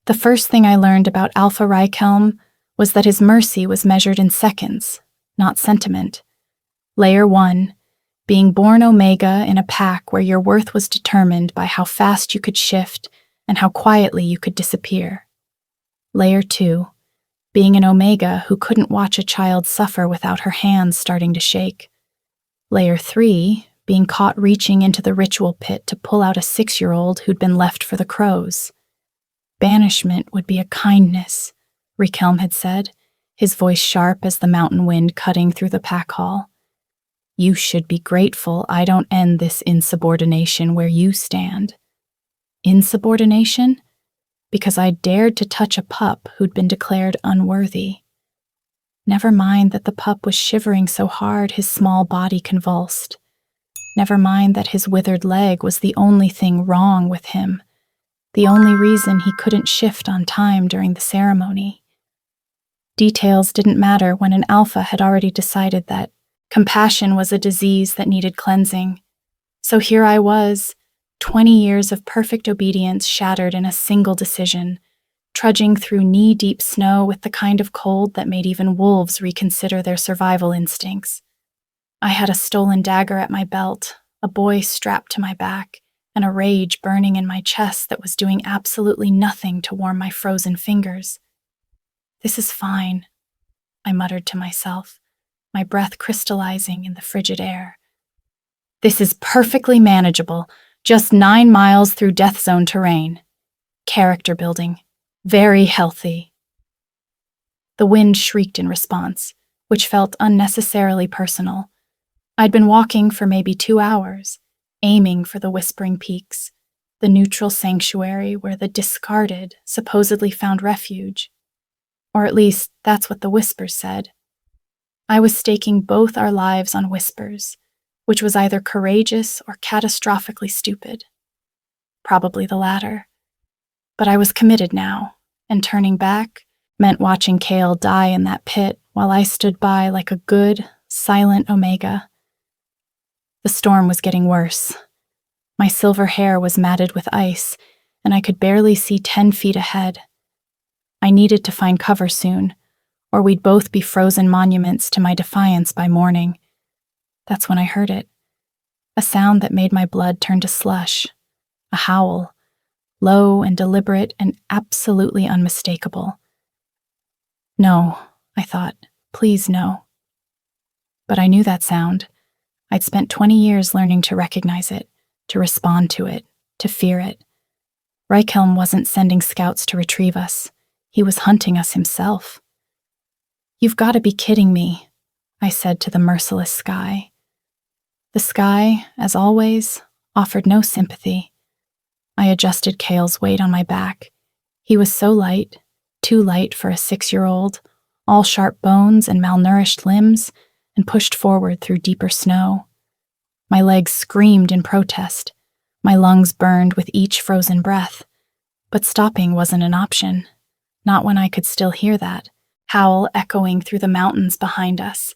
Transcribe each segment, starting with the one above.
The first thing I learned about Alpha Reichhelm was that his mercy was measured in seconds, not sentiment. Layer 1, being born Omega in a pack where your worth was determined by how fast you could shift and how quietly you could disappear. Layer 2, being an Omega who couldn't watch a child suffer without her hands starting to shake. Layer 3, being caught reaching into the ritual pit to pull out a 6-year-old who'd been left for the crows. Banishment would be a kindness, Reichhelm had said, his voice sharp as the mountain wind cutting through the pack hall. You should be grateful I don't end this insubordination where you stand. Insubordination? Because I dared to touch a pup who'd been declared unworthy. Never mind that the pup was shivering so hard his small body convulsed. Never mind that his withered leg was the only thing wrong with him, the only reason he couldn't shift on time during the ceremony. Details didn't matter when an alpha had already decided that compassion was a disease that needed cleansing. So here I was, 20 years of perfect obedience shattered in a single decision, trudging through knee-deep snow with the kind of cold that made even wolves reconsider their survival instincts. I had a stolen dagger at my belt, a boy strapped to my back, and a rage burning in my chest that was doing absolutely nothing to warm my frozen fingers. This is fine, I muttered to myself, my breath crystallizing in the frigid air. This is perfectly manageable, just 9 miles through death zone terrain. Character building. Very healthy. The wind shrieked in response, which felt unnecessarily personal. I'd been walking for maybe 2 hours, aiming for the Whispering Peaks, the neutral sanctuary where the discarded supposedly found refuge. Or at least, that's what the Whispers said. I was staking both our lives on Whispers, which was either courageous or catastrophically stupid. Probably the latter. But I was committed now, and turning back meant watching Kale die in that pit while I stood by like a good, silent Omega. The storm was getting worse. My silver hair was matted with ice, and I could barely see 10 feet ahead. I needed to find cover soon, or we'd both be frozen monuments to my defiance by morning. That's when I heard it. A sound that made my blood turn to slush. A howl. Low and deliberate and absolutely unmistakable. No, I thought. Please no. But I knew that sound. I'd spent 20 years learning to recognize it, to respond to it, to fear it. Reichhelm wasn't sending scouts to retrieve us. He was hunting us himself. You've got to be kidding me, I said to the merciless sky. The sky, as always, offered no sympathy. I adjusted Kale's weight on my back. He was so light, too light for a 6-year-old, all sharp bones and malnourished limbs, and pushed forward through deeper snow. My legs screamed in protest. My lungs burned with each frozen breath. But stopping wasn't an option. Not when I could still hear that howl echoing through the mountains behind us.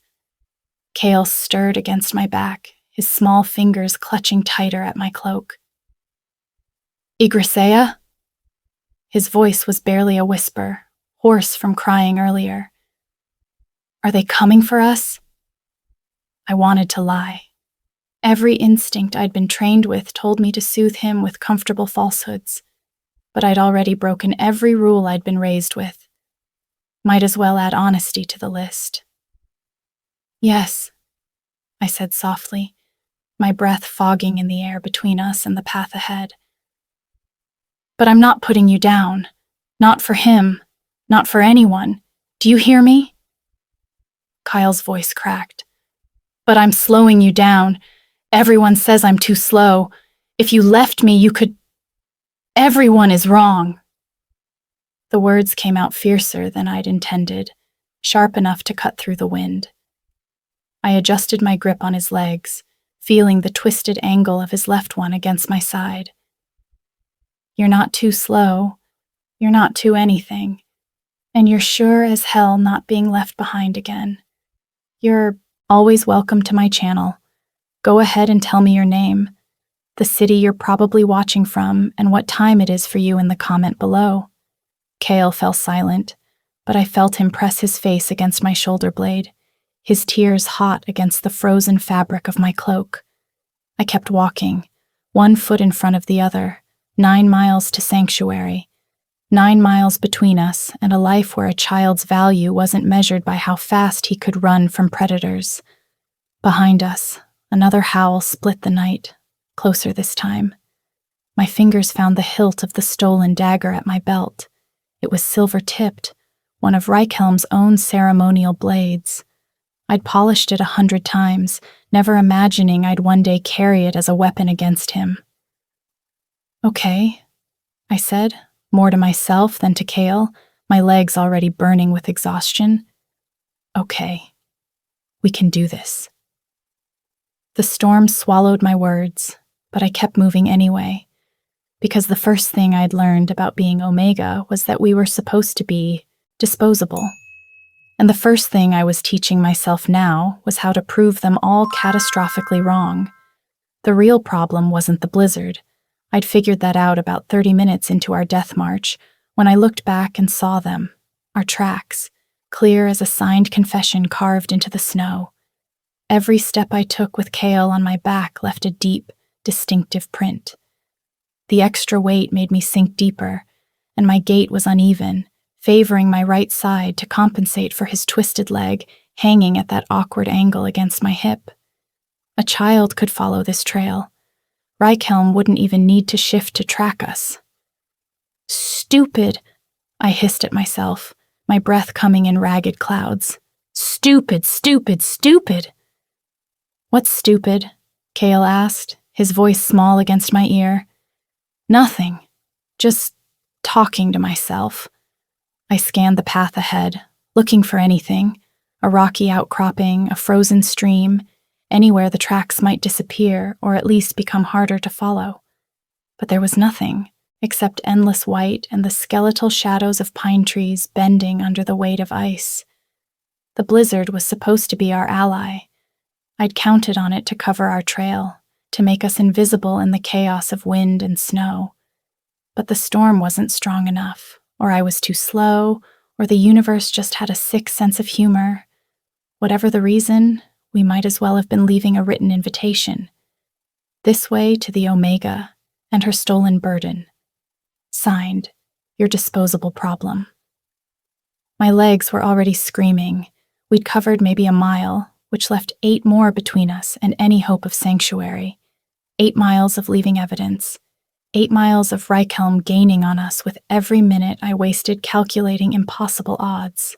Kale stirred against my back, his small fingers clutching tighter at my cloak. Yggdrasil? His voice was barely a whisper, hoarse from crying earlier. Are they coming for us? I wanted to lie. Every instinct I'd been trained with told me to soothe him with comfortable falsehoods, but I'd already broken every rule I'd been raised with. Might as well add honesty to the list. Yes, I said softly, my breath fogging in the air between us and the path ahead. But I'm not putting you down. Not for him. Not for anyone. Do you hear me? Kyle's voice cracked. But I'm slowing you down. Everyone says I'm too slow. If you left me, you could... Everyone is wrong. The words came out fiercer than I'd intended, sharp enough to cut through the wind. I adjusted my grip on his legs, feeling the twisted angle of his left one against my side. You're not too slow. You're not too anything. And you're sure as hell not being left behind again. You're always welcome to my channel. Go ahead and tell me your name, the city you're probably watching from, and what time it is for you in the comment below. Kale fell silent, but I felt him press his face against my shoulder blade, his tears hot against the frozen fabric of my cloak. I kept walking, one foot in front of the other, 9 miles to sanctuary, 9 miles between us and a life where a child's value wasn't measured by how fast he could run from predators. Behind us, another howl split the night, closer this time. My fingers found the hilt of the stolen dagger at my belt. It was silver-tipped, one of Reichhelm's own ceremonial blades. I'd polished it 100 times, never imagining I'd one day carry it as a weapon against him. "Okay," I said, more to myself than to Kale, my legs already burning with exhaustion. "Okay, we can do this." The storm swallowed my words, but I kept moving anyway, because the first thing I'd learned about being Omega was that we were supposed to be disposable. And the first thing I was teaching myself now was how to prove them all catastrophically wrong. The real problem wasn't the blizzard. I'd figured that out about 30 minutes into our death march, when I looked back and saw them, our tracks, clear as a signed confession carved into the snow. Every step I took with Kale on my back left a deep, distinctive print. The extra weight made me sink deeper, and my gait was uneven, favoring my right side to compensate for his twisted leg hanging at that awkward angle against my hip. A child could follow this trail. Reichhelm wouldn't even need to shift to track us. "Stupid," I hissed at myself, my breath coming in ragged clouds. "Stupid, stupid, stupid." "What's stupid?" Kale asked, his voice small against my ear. "Nothing. Just talking to myself." I scanned the path ahead, looking for anything, a rocky outcropping, a frozen stream, anywhere the tracks might disappear or at least become harder to follow. But there was nothing, except endless white and the skeletal shadows of pine trees bending under the weight of ice. The blizzard was supposed to be our ally. I'd counted on it to cover our trail, to make us invisible in the chaos of wind and snow. But the storm wasn't strong enough, or I was too slow, or the universe just had a sick sense of humor. Whatever the reason, we might as well have been leaving a written invitation. This way to the Omega and her stolen burden. Signed, your disposable problem. My legs were already screaming. We'd covered maybe a mile, which left 8 more between us and any hope of sanctuary. 8 miles of leaving evidence. 8 miles of Reichhelm gaining on us with every minute I wasted calculating impossible odds.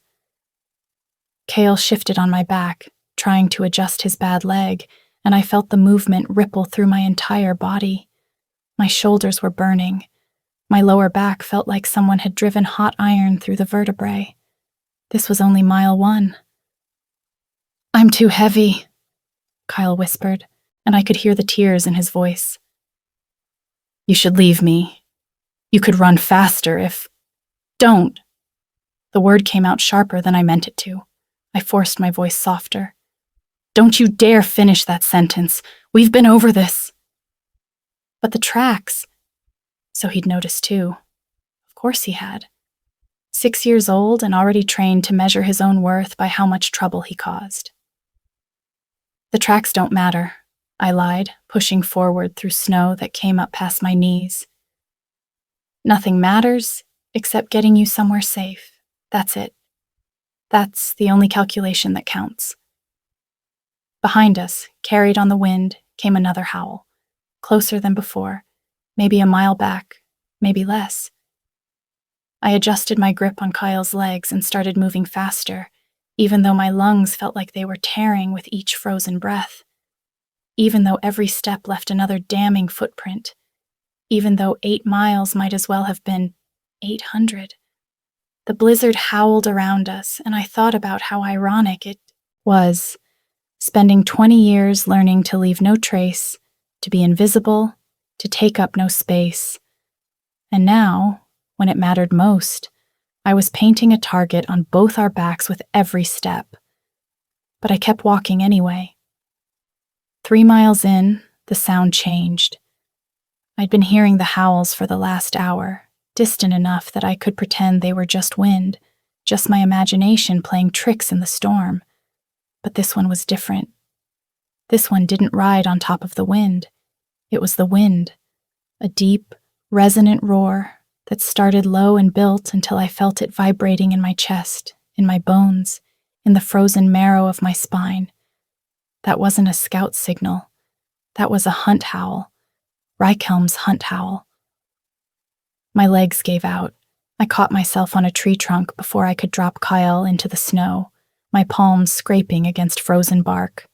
Kale shifted on my back, trying to adjust his bad leg, and I felt the movement ripple through my entire body. My shoulders were burning. My lower back felt like someone had driven hot iron through the vertebrae. This was only mile 1. "I'm too heavy," Kyle whispered, and I could hear the tears in his voice. "You should leave me. You could run faster if—" "Don't." The word came out sharper than I meant it to. I forced my voice softer. "Don't you dare finish that sentence. We've been over this." "But the tracks." So he'd noticed too. Of course he had. 6 years old and already trained to measure his own worth by how much trouble he caused. "The tracks don't matter," I lied, pushing forward through snow that came up past my knees. "Nothing matters except getting you somewhere safe. That's it. That's the only calculation that counts." Behind us, carried on the wind, came another howl, closer than before, maybe a mile back, maybe less. I adjusted my grip on Kyle's legs and started moving faster, even though my lungs felt like they were tearing with each frozen breath. Even though every step left another damning footprint. Even though 8 miles might as well have been 800. The blizzard howled around us, and I thought about how ironic it was, spending 20 years learning to leave no trace, to be invisible, to take up no space. And now, when it mattered most, I was painting a target on both our backs with every step. But I kept walking anyway. 3 miles in, the sound changed. I'd been hearing the howls for the last hour, distant enough that I could pretend they were just wind, just my imagination playing tricks in the storm. But this one was different. This one didn't ride on top of the wind. It was the wind, a deep, resonant roar that started low and built until I felt it vibrating in my chest, in my bones, in the frozen marrow of my spine. That wasn't a scout signal. That was a hunt howl. Rykelm's hunt howl. My legs gave out. I caught myself on a tree trunk before I could drop Kyle into the snow, my palms scraping against frozen bark.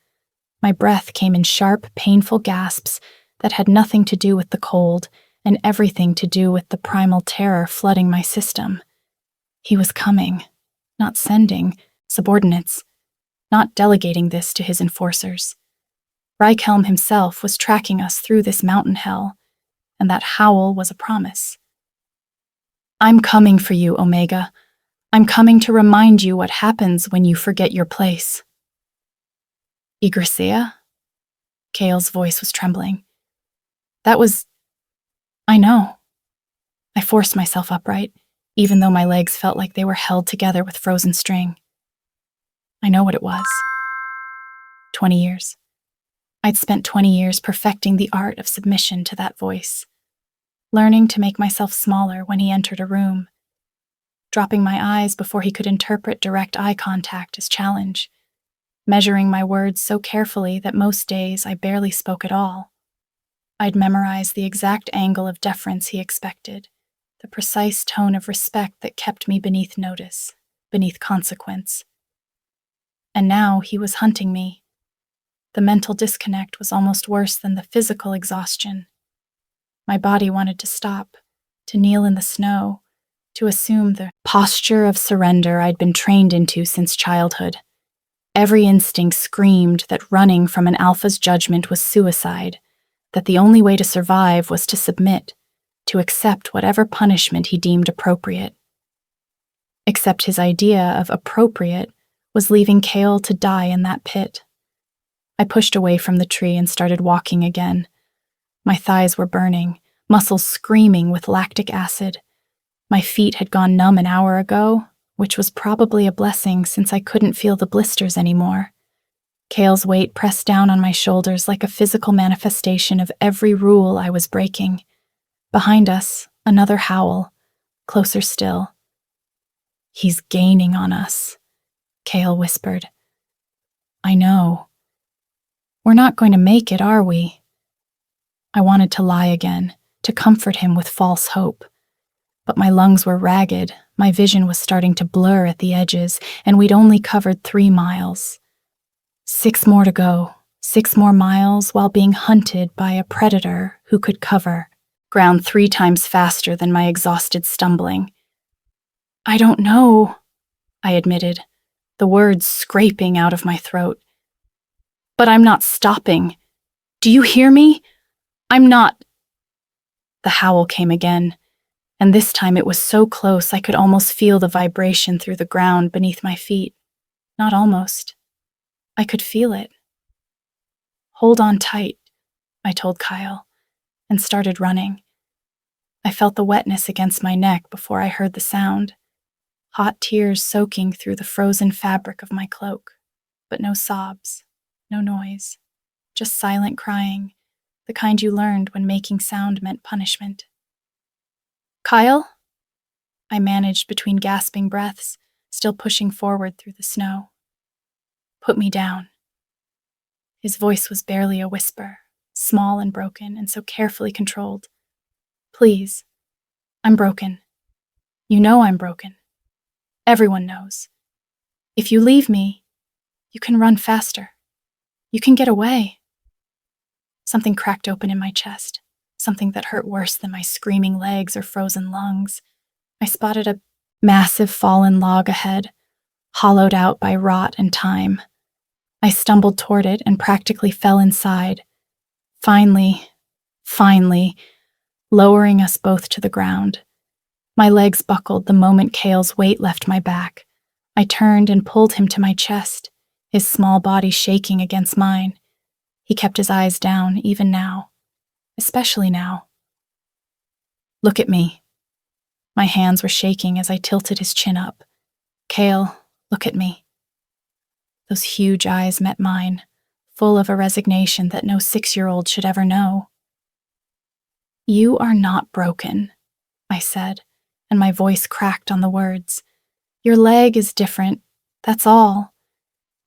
My breath came in sharp, painful gasps that had nothing to do with the cold and everything to do with the primal terror flooding my system. He was coming, not sending, subordinates, not delegating this to his enforcers. Rykelm himself was tracking us through this mountain hell, and that howl was a promise. I'm coming for you, Omega. I'm coming to remind you what happens when you forget your place. Yggdrasil? Kale's voice was trembling. I know. I forced myself upright, even though my legs felt like they were held together with frozen string. I know what it was. 20 years. I'd spent 20 years perfecting the art of submission to that voice, learning to make myself smaller when he entered a room, dropping my eyes before he could interpret direct eye contact as challenge, measuring my words so carefully that most days I barely spoke at all. I'd memorized the exact angle of deference he expected, the precise tone of respect that kept me beneath notice, beneath consequence. And now he was hunting me. The mental disconnect was almost worse than the physical exhaustion. My body wanted to stop, to kneel in the snow, to assume the posture of surrender I'd been trained into since childhood. Every instinct screamed that running from an alpha's judgment was suicide, that the only way to survive was to submit, to accept whatever punishment he deemed appropriate. Except his idea of appropriate was leaving Kale to die in that pit. I pushed away from the tree and started walking again. My thighs were burning, muscles screaming with lactic acid. My feet had gone numb an hour ago, which was probably a blessing since I couldn't feel the blisters anymore. Kale's weight pressed down on my shoulders like a physical manifestation of every rule I was breaking. Behind us, another howl, closer still. He's gaining on us, Kale whispered. I know. We're not going to make it, are we? I wanted to lie again, to comfort him with false hope. But my lungs were ragged, my vision was starting to blur at the edges, and we'd only covered 3 miles. 6 more to go, 6 more miles while being hunted by a predator who could cover ground 3 times faster than my exhausted stumbling. I don't know, I admitted, the words scraping out of my throat. But I'm not stopping. Do you hear me? I'm not. The howl came again, and this time it was so close I could almost feel the vibration through the ground beneath my feet. Not almost. I could feel it. Hold on tight, I told Kyle, and started running. I felt the wetness against my neck before I heard the sound, hot tears soaking through the frozen fabric of my cloak, but no sobs, no noise, just silent crying, the kind you learned when making sound meant punishment. Kyle? I managed between gasping breaths, still pushing forward through the snow. Put me down. His voice was barely a whisper, small and broken and so carefully controlled. Please, I'm broken. You know I'm broken. Everyone knows. If you leave me, you can run faster. You can get away. Something cracked open in my chest, something that hurt worse than my screaming legs or frozen lungs. I spotted a massive fallen log ahead, hollowed out by rot and time. I stumbled toward it and practically fell inside, finally, lowering us both to the ground. My legs buckled the moment Kale's weight left my back. I turned and pulled him to my chest, his small body shaking against mine. He kept his eyes down, even now, especially now. Look at me. My hands were shaking as I tilted his chin up. "Cale, look at me." Those huge eyes met mine, full of a resignation that no 6-year-old should ever know. "You are not broken," I said, and my voice cracked on the words. "Your leg is different, that's all.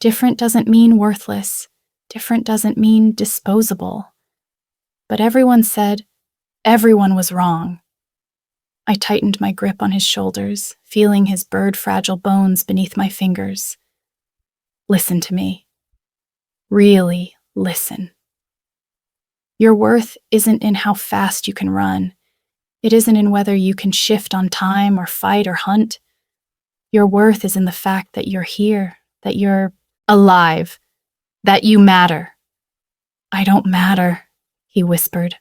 Different doesn't mean worthless. Different doesn't mean disposable." But everyone said everyone was wrong. I tightened my grip on his shoulders, feeling his bird-fragile bones beneath my fingers. "Listen to me. Really listen. Your worth isn't in how fast you can run. It isn't in whether you can shift on time or fight or hunt. Your worth is in the fact that you're here, that you're alive, that you matter." "I don't matter," he whispered.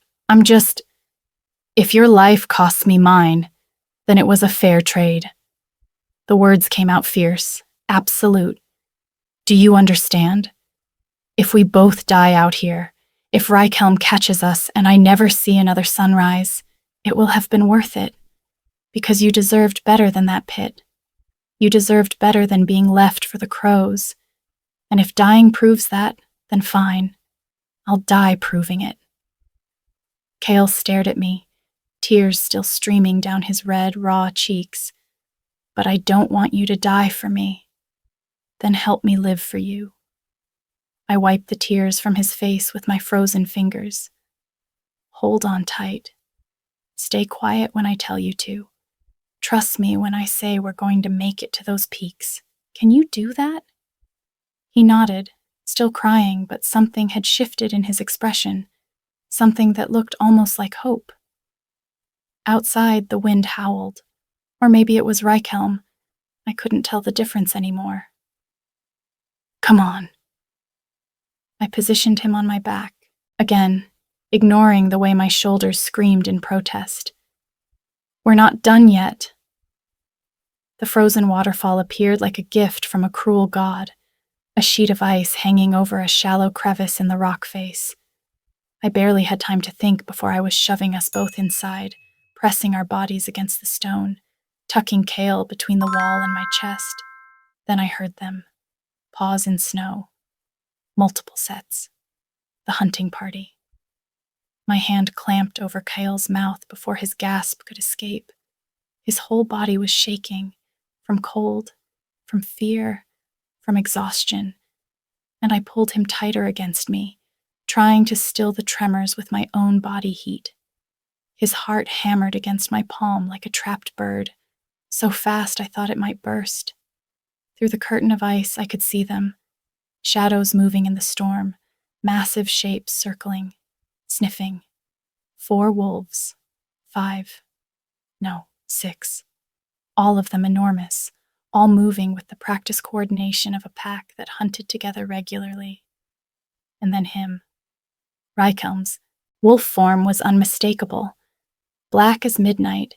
If your life costs me mine, then it was a fair trade." The words came out fierce, absolute. "Do you understand? If we both die out here, if Raikhelm catches us and I never see another sunrise, it will have been worth it. Because you deserved better than that pit. You deserved better than being left for the crows. And if dying proves that, then fine. I'll die proving it." Cale stared at me, tears still streaming down his red, raw cheeks. "But I don't want you to die for me. Then help me live for you." I wiped the tears from his face with my frozen fingers. "Hold on tight. Stay quiet when I tell you to. Trust me when I say we're going to make it to those peaks. Can you do that?" He nodded, still crying, but something had shifted in his expression, something that looked almost like hope. Outside, the wind howled. Or maybe it was Raikhelm. I couldn't tell the difference anymore. "Come on." I positioned him on my back, again, ignoring the way my shoulders screamed in protest. "We're not done yet." The frozen waterfall appeared like a gift from a cruel god, a sheet of ice hanging over a shallow crevice in the rock face. I barely had time to think before I was shoving us both inside, pressing our bodies against the stone, tucking Cale between the wall and my chest. Then I heard them. Pause in snow. Multiple sets. The hunting party. My hand clamped over Cale's mouth before his gasp could escape. His whole body was shaking, from cold, from fear, from exhaustion, and I pulled him tighter against me, trying to still the tremors with my own body heat. His heart hammered against my palm like a trapped bird, so fast I thought it might burst. Through the curtain of ice, I could see them, shadows moving in the storm, massive shapes circling, sniffing. 4 wolves. 5. No, 6. All of them enormous, all moving with the practiced coordination of a pack that hunted together regularly. And then him. Raikhelm's wolf form was unmistakable, black as midnight,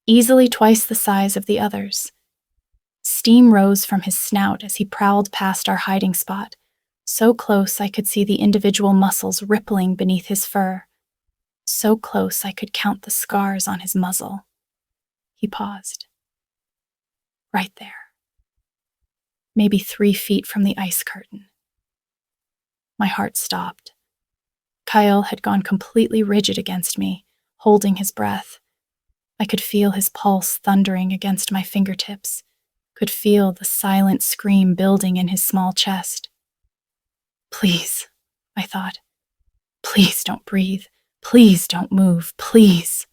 easily twice the size of the others. Steam rose from his snout as he prowled past our hiding spot, so close I could see the individual muscles rippling beneath his fur, so close I could count the scars on his muzzle. He paused. Right there. Maybe 3 feet from the ice curtain. My heart stopped. Cale had gone completely rigid against me, holding his breath. I could feel his pulse thundering against my fingertips, could feel the silent scream building in his small chest. Please, I thought. Please don't breathe. Please don't move. Please.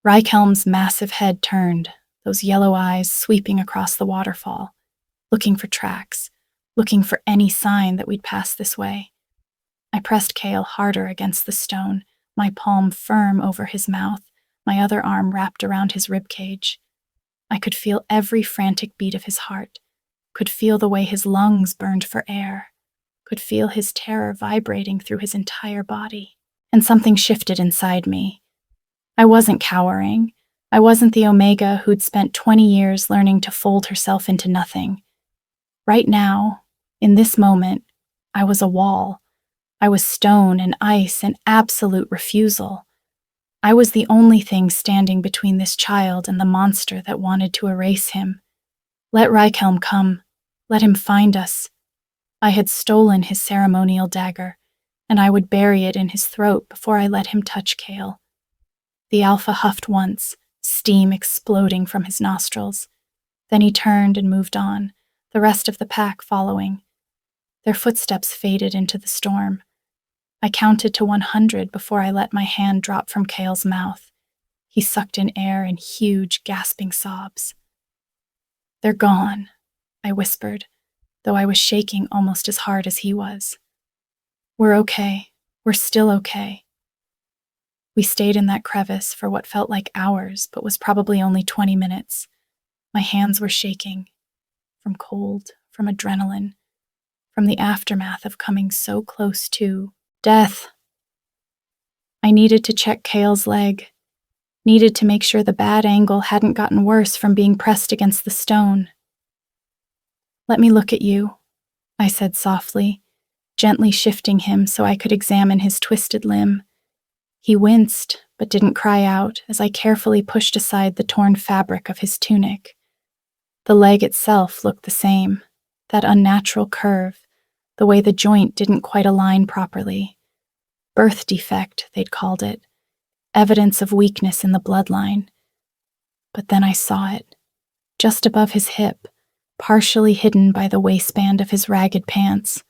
Raikhelm's massive head turned, those yellow eyes sweeping across the waterfall, looking for tracks, looking for any sign that we'd pass this way. I pressed Cale harder against the stone, my palm firm over his mouth, my other arm wrapped around his ribcage. I could feel every frantic beat of his heart, could feel the way his lungs burned for air, could feel his terror vibrating through his entire body. And something shifted inside me. I wasn't cowering. I wasn't the Omega who'd spent 20 years learning to fold herself into nothing. Right now, in this moment, I was a wall. I was stone and ice and absolute refusal. I was the only thing standing between this child and the monster that wanted to erase him. Let Raikhelm come. Let him find us. I had stolen his ceremonial dagger, and I would bury it in his throat before I let him touch Kale. The alpha huffed once, steam exploding from his nostrils. Then he turned and moved on, the rest of the pack following. Their footsteps faded into the storm. I counted to 100 before I let my hand drop from Kale's mouth. He sucked in air in huge, gasping sobs. "They're gone," I whispered, though I was shaking almost as hard as he was. "We're okay. We're still okay." We stayed in that crevice for what felt like hours, but was probably only 20 minutes. My hands were shaking. From cold, from adrenaline, from the aftermath of coming so close to death. I needed to check Kale's leg, needed to make sure the bad angle hadn't gotten worse from being pressed against the stone. "Let me look at you," I said softly, gently shifting him so I could examine his twisted limb. He winced, but didn't cry out as I carefully pushed aside the torn fabric of his tunic. The leg itself looked the same, that unnatural curve, the way the joint didn't quite align properly. Birth defect, they'd called it. Evidence of weakness in the bloodline. But then I saw it. Just above his hip, partially hidden by the waistband of his ragged pants,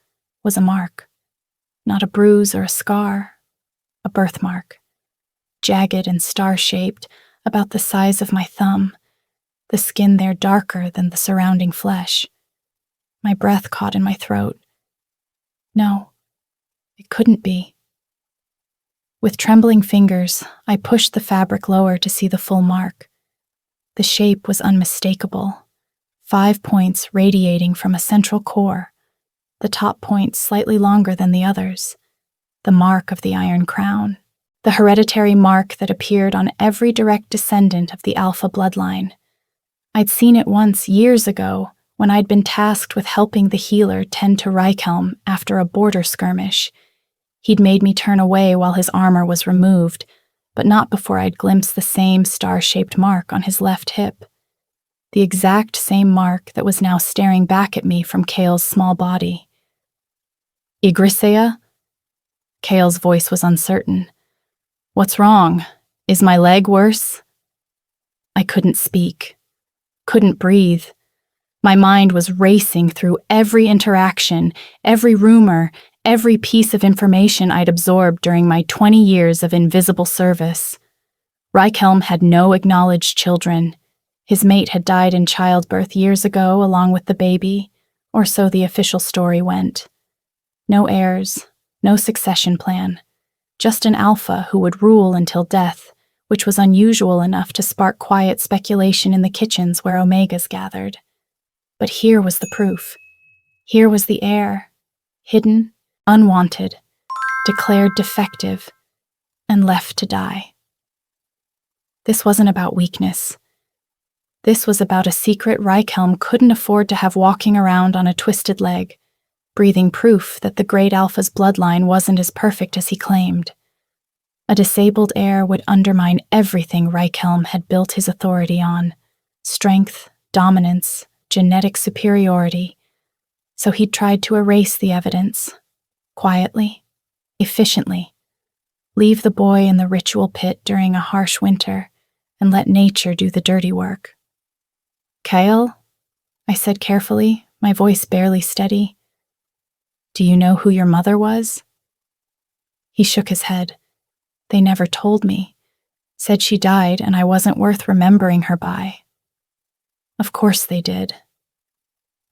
was a mark. Not a bruise or a scar, a birthmark. Jagged and star-shaped, about the size of my thumb, the skin there darker than the surrounding flesh. My breath caught in my throat. No, it couldn't be. With trembling fingers, I pushed the fabric lower to see the full mark. The shape was unmistakable. 5 points radiating from a central core, the top point slightly longer than the others. The mark of the Iron Crown. The hereditary mark that appeared on every direct descendant of the Alpha bloodline. I'd seen it once years ago when I'd been tasked with helping the healer tend to Raikhelm after a border skirmish. He'd made me turn away while his armor was removed, but not before I'd glimpsed the same star-shaped mark on his left hip. The exact same mark that was now staring back at me from Kale's small body. "Igrisea?" Kale's voice was uncertain. "What's wrong? Is my leg worse?" I couldn't speak. Couldn't breathe. My mind was racing through every interaction, every rumor, every piece of information I'd absorbed during my 20 years of invisible service. Raikhelm had no acknowledged children. His mate had died in childbirth years ago along with the baby, or so the official story went. No heirs, no succession plan. Just an alpha who would rule until death, which was unusual enough to spark quiet speculation in the kitchens where Omegas gathered. But here was the proof. Here was the heir, hidden, unwanted, declared defective, and left to die. This wasn't about weakness. This was about a secret Raikhelm couldn't afford to have walking around on a twisted leg, breathing proof that the great Alpha's bloodline wasn't as perfect as he claimed. A disabled heir would undermine everything Raikhelm had built his authority on: strength, dominance, genetic superiority. So he'd tried to erase the evidence, quietly, efficiently, leave the boy in the ritual pit during a harsh winter, and let nature do the dirty work. "Kale?" I said carefully, my voice barely steady. "Do you know who your mother was?" He shook his head. "They never told me. Said she died and I wasn't worth remembering her by." Of course they did.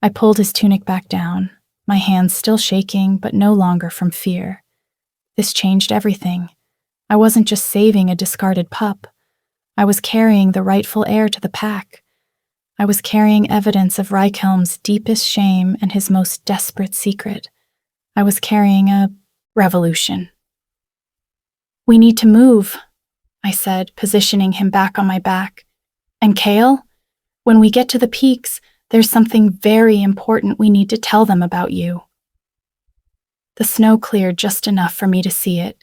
I pulled his tunic back down, my hands still shaking, but no longer from fear. This changed everything. I wasn't just saving a discarded pup. I was carrying the rightful heir to the pack. I was carrying evidence of Raikhelm's deepest shame and his most desperate secret. I was carrying a revolution. "We need to move," I said, positioning him back on my back. "And Kale? When we get to the peaks, there's something very important we need to tell them about you." The snow cleared just enough for me to see it.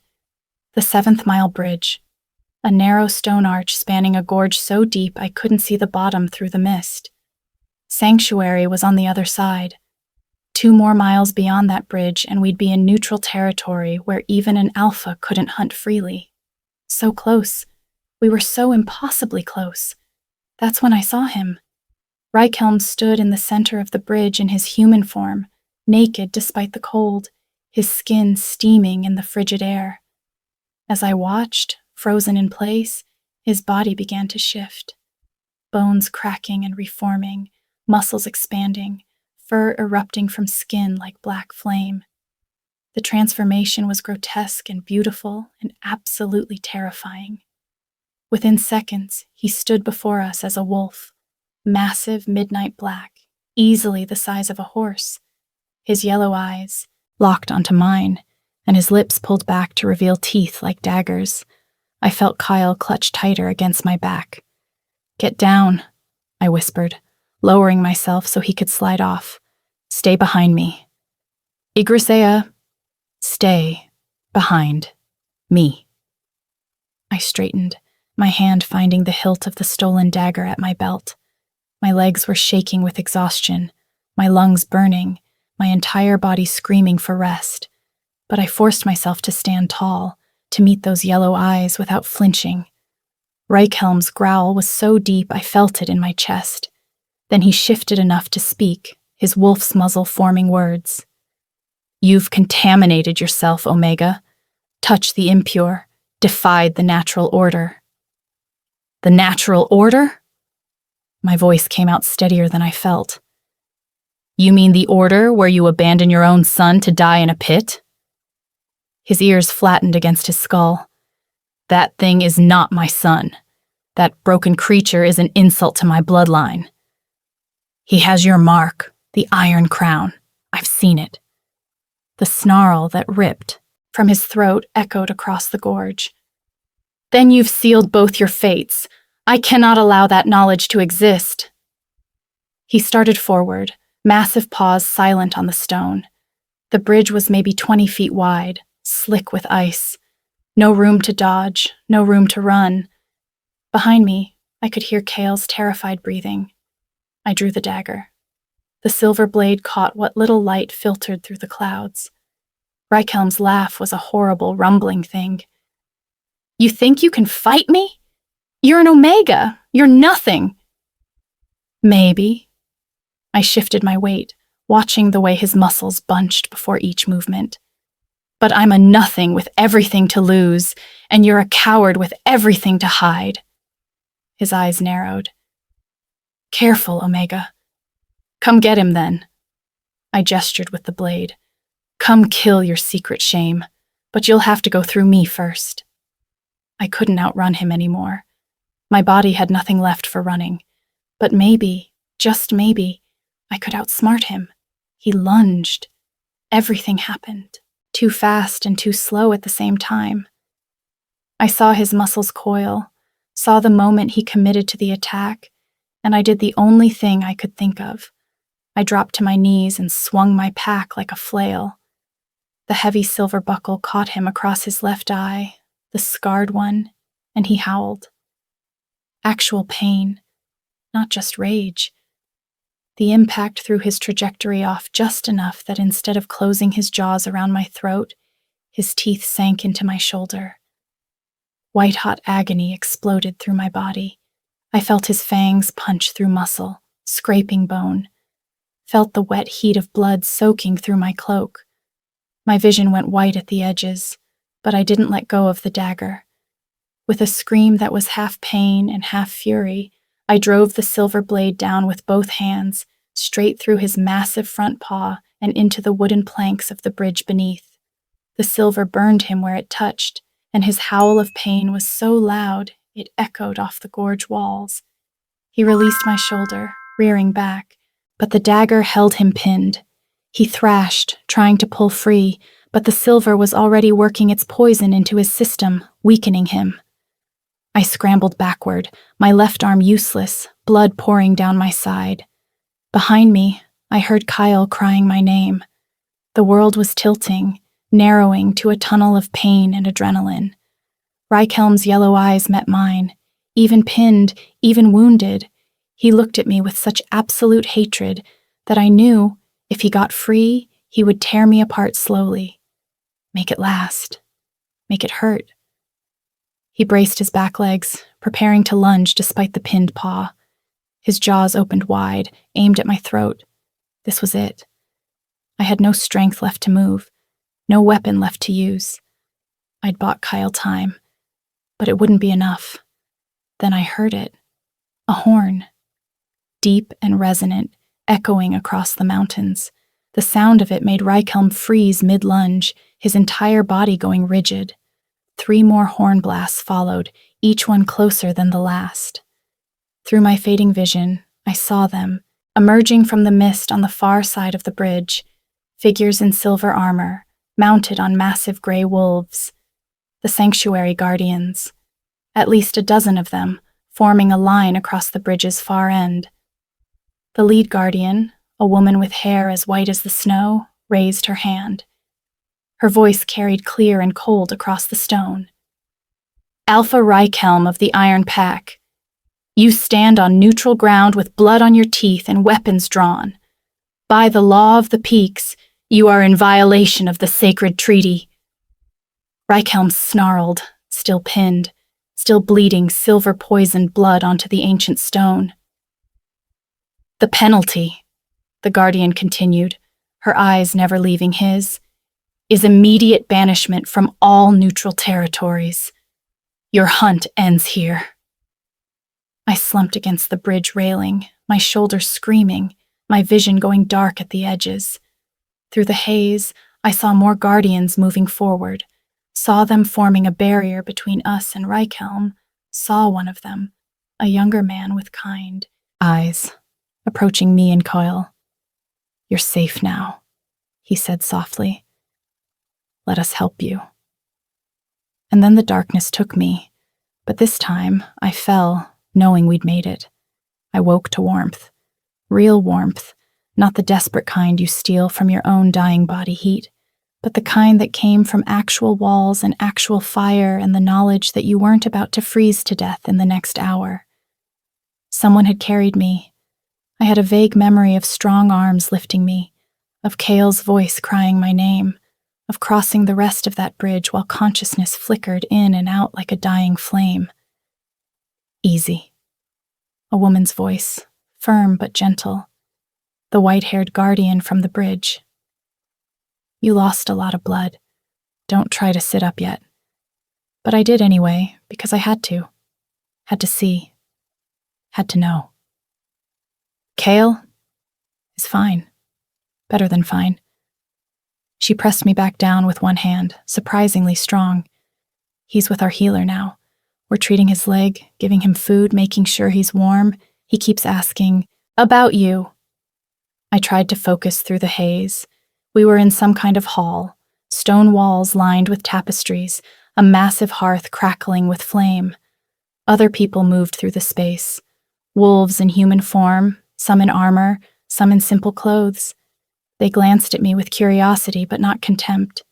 The 7th Mile Bridge. a narrow stone arch spanning a gorge so deep I couldn't see the bottom through the mist. Sanctuary was on the other side. 2 more miles beyond that bridge and we'd be in neutral territory where even an alpha couldn't hunt freely. So close. We were so impossibly close. That's when I saw him. Reichhelm stood in the center of the bridge in his human form, naked despite the cold, his skin steaming in the frigid air. As I watched, frozen in place, his body began to shift. Bones cracking and reforming, muscles expanding, fur erupting from skin like black flame. The transformation was grotesque and beautiful and absolutely terrifying. Within seconds, he stood before us as a wolf, massive midnight black, easily the size of a horse. His yellow eyes locked onto mine, and his lips pulled back to reveal teeth like daggers. I felt Kyle clutch tighter against my back. "Get down," I whispered, lowering myself so he could slide off. "Stay behind me." "Igrisea, stay behind me." I straightened, my hand finding the hilt of the stolen dagger at my belt. My legs were shaking with exhaustion, my lungs burning, my entire body screaming for rest. But I forced myself to stand tall, to meet those yellow eyes without flinching. Reichhelm's growl was so deep I felt it in my chest. Then he shifted enough to speak, his wolf's muzzle forming words. "You've contaminated yourself, Omega. Touched the impure, defied the natural order." "The natural order?" My voice came out steadier than I felt. "You mean the order where you abandon your own son to die in a pit?" His ears flattened against his skull. "That thing is not my son. That broken creature is an insult to my bloodline. He has your mark, the Iron Crown. I've seen it." The snarl that ripped from his throat echoed across the gorge. "Then you've sealed both your fates. I cannot allow that knowledge to exist." He started forward, massive paws silent on the stone. The bridge was maybe 20 feet wide, slick with ice. No room to dodge, no room to run. Behind me, I could hear Kale's terrified breathing. I drew the dagger. The silver blade caught what little light filtered through the clouds. Reichhelm's laugh was a horrible, rumbling thing. "You think you can fight me? You're an Omega. You're nothing." "Maybe." I shifted my weight, watching the way his muscles bunched before each movement. "But I'm a nothing with everything to lose, and you're a coward with everything to hide." His eyes narrowed. "Careful, Omega. Come get him, then." I gestured with the blade. "Come kill your secret shame, but you'll have to go through me first." I couldn't outrun him anymore. My body had nothing left for running. But maybe, just maybe, I could outsmart him. He lunged. Everything happened, too fast and too slow at the same time. I saw his muscles coil, saw the moment he committed to the attack, and I did the only thing I could think of. I dropped to my knees and swung my pack like a flail. The heavy silver buckle caught him across his left eye, the scarred one, and he howled. Actual pain, not just rage. The impact threw his trajectory off just enough that instead of closing his jaws around my throat, his teeth sank into my shoulder. White-hot agony exploded through my body. I felt his fangs punch through muscle, scraping bone. Felt the wet heat of blood soaking through my cloak. My vision went white at the edges, but I didn't let go of the dagger. With a scream that was half pain and half fury, I drove the silver blade down with both hands, straight through his massive front paw and into the wooden planks of the bridge beneath. The silver burned him where it touched, and his howl of pain was so loud it echoed off the gorge walls. He released my shoulder, rearing back, but the dagger held him pinned. He thrashed, trying to pull free, but the silver was already working its poison into his system, weakening him. I scrambled backward, my left arm useless, blood pouring down my side. Behind me, I heard Kyle crying my name. The world was tilting, narrowing to a tunnel of pain and adrenaline. Reikelm's yellow eyes met mine. Even pinned, even wounded, he looked at me with such absolute hatred that I knew, if he got free, he would tear me apart slowly. Make it last. Make it hurt. He braced his back legs, preparing to lunge despite the pinned paw. His jaws opened wide, aimed at my throat. This was it. I had no strength left to move, no weapon left to use. I'd bought Kyle time, but it wouldn't be enough. Then I heard it. A horn. Deep and resonant, echoing across the mountains. The sound of it made Reikelm freeze mid-lunge, his entire body going rigid. 3 more horn blasts followed, each one closer than the last. Through my fading vision, I saw them, emerging from the mist on the far side of the bridge, figures in silver armor, mounted on massive gray wolves. The sanctuary guardians. At least a dozen of them, forming a line across the bridge's far end. The lead guardian, a woman with hair as white as the snow, raised her hand. Her voice carried clear and cold across the stone. Alpha Reikelm of the Iron Pack, you stand on neutral ground with blood on your teeth and weapons drawn. By the law of the peaks, you are in violation of the sacred treaty. Reikelm snarled, still pinned, still bleeding silver-poisoned blood onto the ancient stone. The penalty, the Guardian continued, her eyes never leaving his, is immediate banishment from all neutral territories. Your hunt ends here. I slumped against the bridge railing, my shoulders screaming, my vision going dark at the edges. Through the haze, I saw more Guardians moving forward, saw them forming a barrier between us and Reikelm, saw one of them, a younger man with kind eyes, approaching me and Kyle. You're safe now, he said softly. Let us help you. And then the darkness took me, but this time I fell, knowing we'd made it. I woke to warmth. Real warmth, not the desperate kind you steal from your own dying body heat, but the kind that came from actual walls and actual fire and the knowledge that you weren't about to freeze to death in the next hour. Someone had carried me. I had a vague memory of strong arms lifting me, of Kale's voice crying my name, of crossing the rest of that bridge while consciousness flickered in and out like a dying flame. Easy. A woman's voice, firm but gentle. The white-haired guardian from the bridge. You lost a lot of blood. Don't try to sit up yet. But I did anyway, because I had to. Had to see. Had to know. Kale is fine. Better than fine. She pressed me back down with one hand, surprisingly strong. He's with our healer now. We're treating his leg, giving him food, making sure he's warm. He keeps asking, "About you." I tried to focus through the haze. We were in some kind of hall, stone walls lined with tapestries, a massive hearth crackling with flame. Other people moved through the space. Wolves in human form, some in armor, some in simple clothes. They glanced at me with curiosity but not contempt.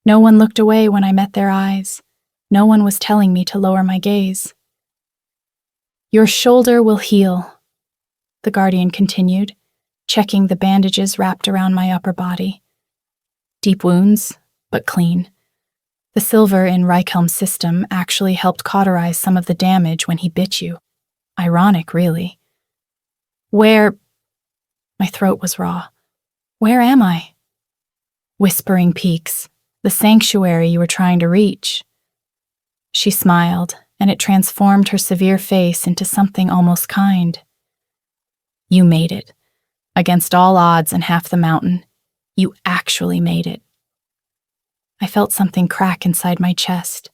No one looked away when I met their eyes. No one was telling me to lower my gaze. Your shoulder will heal, the Guardian continued, checking the bandages wrapped around my upper body. Deep wounds, but clean. The silver in Reikelm's system actually helped cauterize some of the damage when he bit you. Ironic, really. Where? My throat was raw. Where am I? Whispering Peaks, the sanctuary you were trying to reach. She smiled, and it transformed her severe face into something almost kind. You made it. Against all odds and half the mountain, you actually made it. I felt something crack inside my chest,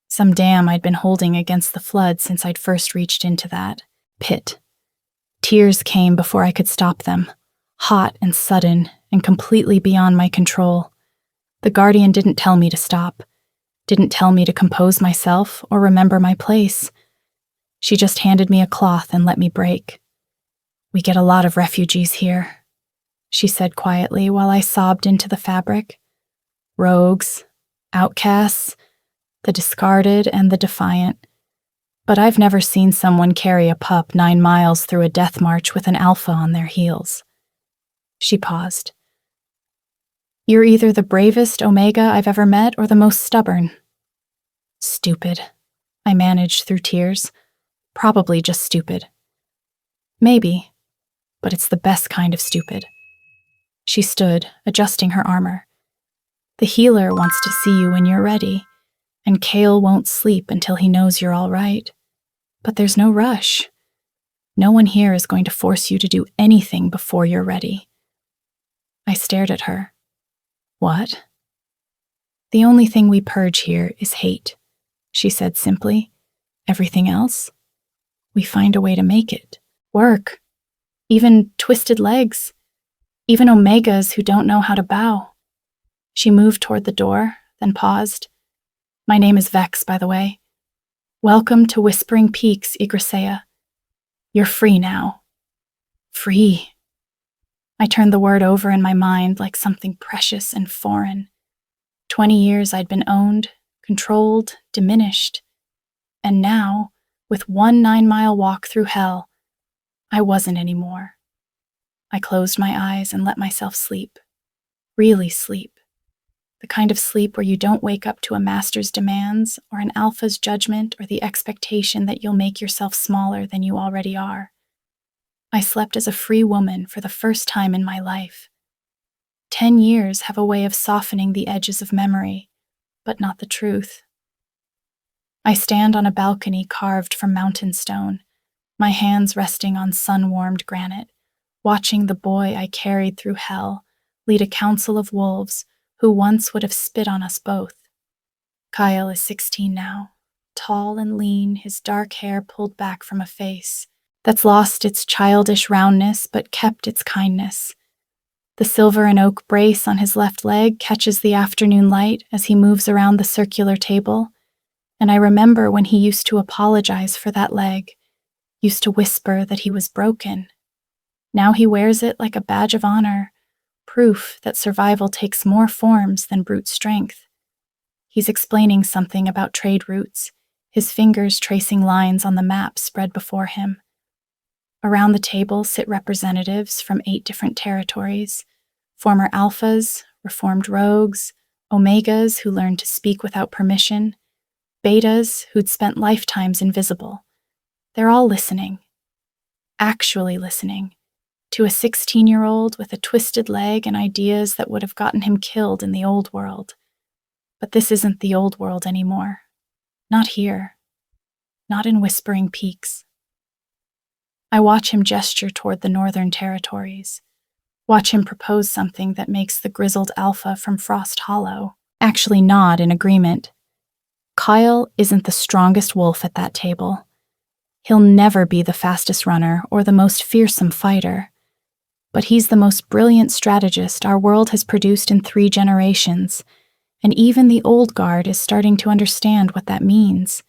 some dam I'd been holding against the flood since I'd first reached into that pit. Tears came before I could stop them, hot and sudden and completely beyond my control. The Guardian didn't tell me to stop, didn't tell me to compose myself or remember my place. She just handed me a cloth and let me break. We get a lot of refugees here, she said quietly while I sobbed into the fabric. Rogues, outcasts, the discarded and the defiant. But I've never seen someone carry a pup 9 miles through a death march with an alpha on their heels. She paused. You're either the bravest Omega I've ever met or the most stubborn. Stupid. I managed through tears. Probably just stupid. Maybe, but it's the best kind of stupid. She stood, adjusting her armor. The healer wants to see you when you're ready, and Kale won't sleep until he knows you're all right. But there's no rush. No one here is going to force you to do anything before you're ready. I stared at her. What? The only thing we purge here is hate, she said simply. Everything else? We find a way to make it work. Even twisted legs. Even Omegas who don't know how to bow. She moved toward the door, then paused. My name is Vex, by the way. Welcome to Whispering Peaks, Yggdrasil. You're free now. Free. I turned the word over in my mind like something precious and foreign. 20 years I'd been owned, controlled, diminished. And now, with one 9-mile walk through hell, I wasn't anymore. I closed my eyes and let myself sleep. Really sleep. The kind of sleep where you don't wake up to a master's demands or an alpha's judgment or the expectation that you'll make yourself smaller than you already are. I slept as a free woman for the first time in my life. 10 years have a way of softening the edges of memory, but not the truth. I stand on a balcony carved from mountain stone, my hands resting on sun-warmed granite, watching the boy I carried through hell lead a council of wolves who once would have spit on us both. Kyle is 16 now, tall and lean, his dark hair pulled back from a face that's lost its childish roundness but kept its kindness. The silver and oak brace on his left leg catches the afternoon light as he moves around the circular table, and I remember when he used to apologize for that leg, used to whisper that he was broken. Now he wears it like a badge of honor, proof that survival takes more forms than brute strength. He's explaining something about trade routes, his fingers tracing lines on the map spread before him. Around the table sit representatives from 8 different territories, former alphas, reformed rogues, omegas who learned to speak without permission, betas who'd spent lifetimes invisible. They're all listening. Actually listening. To a 16-year-old with a twisted leg and ideas that would have gotten him killed in the old world. But this isn't the old world anymore. Not here. Not in Whispering Peaks. I watch him gesture toward the northern territories. Watch him propose something that makes the grizzled alpha from Frost Hollow actually nod in agreement. Kyle isn't the strongest wolf at that table. He'll never be the fastest runner or the most fearsome fighter. But he's the most brilliant strategist our world has produced in 3 generations, and even the old guard is starting to understand what that means.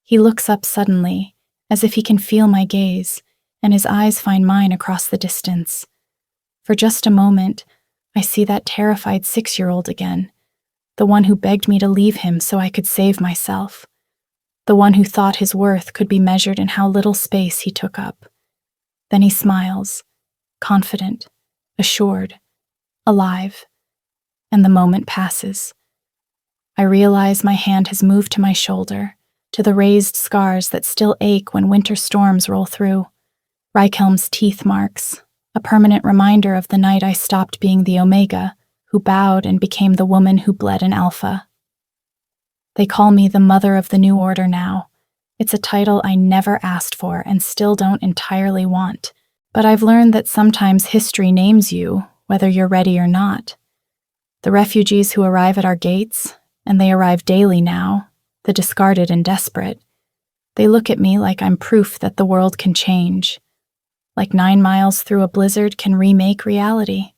He looks up suddenly, as if he can feel my gaze, and his eyes find mine across the distance. For just a moment, I see that terrified 6-year-old again, the one who begged me to leave him so I could save myself, the one who thought his worth could be measured in how little space he took up. Then he smiles, confident, assured, alive, and the moment passes. I realize my hand has moved to my shoulder, to the raised scars that still ache when winter storms roll through. Reichhelm's teeth marks, a permanent reminder of the night I stopped being the Omega, who bowed and became the woman who bled an alpha. They call me the Mother of the New Order now. It's a title I never asked for and still don't entirely want. But I've learned that sometimes history names you, whether you're ready or not. The refugees who arrive at our gates, and they arrive daily now, the discarded and desperate, they look at me like I'm proof that the world can change. Like 9 miles through a blizzard can remake reality.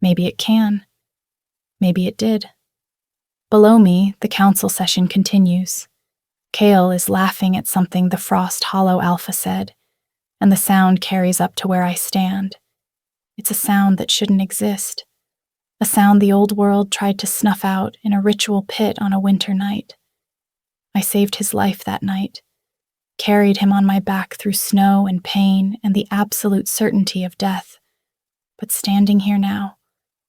Maybe it can. Maybe it did. Below me, the council session continues. Kale is laughing at something the Frost Hollow Alpha said, and the sound carries up to where I stand. It's a sound that shouldn't exist. A sound the old world tried to snuff out in a ritual pit on a winter night. I saved his life that night, carried him on my back through snow and pain and the absolute certainty of death. But standing here now,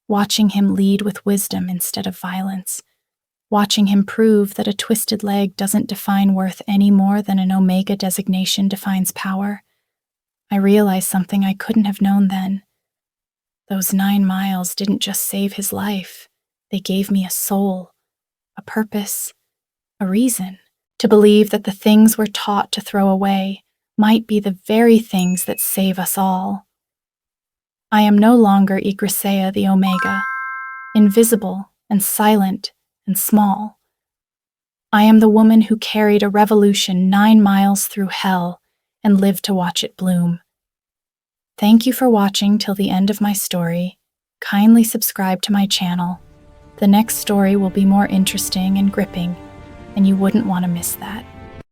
watching him lead with wisdom instead of violence, watching him prove that a twisted leg doesn't define worth any more than an Omega designation defines power, I realize something I couldn't have known then. Those 9 miles didn't just save his life. They gave me a soul, a purpose, a reason to believe that the things we're taught to throw away might be the very things that save us all. I am no longer Yggdrasil the Omega, invisible and silent and small. I am the woman who carried a revolution 9 miles through hell and lived to watch it bloom. Thank you for watching till the end of my story. Kindly subscribe to my channel. The next story will be more interesting and gripping, and you wouldn't want to miss that.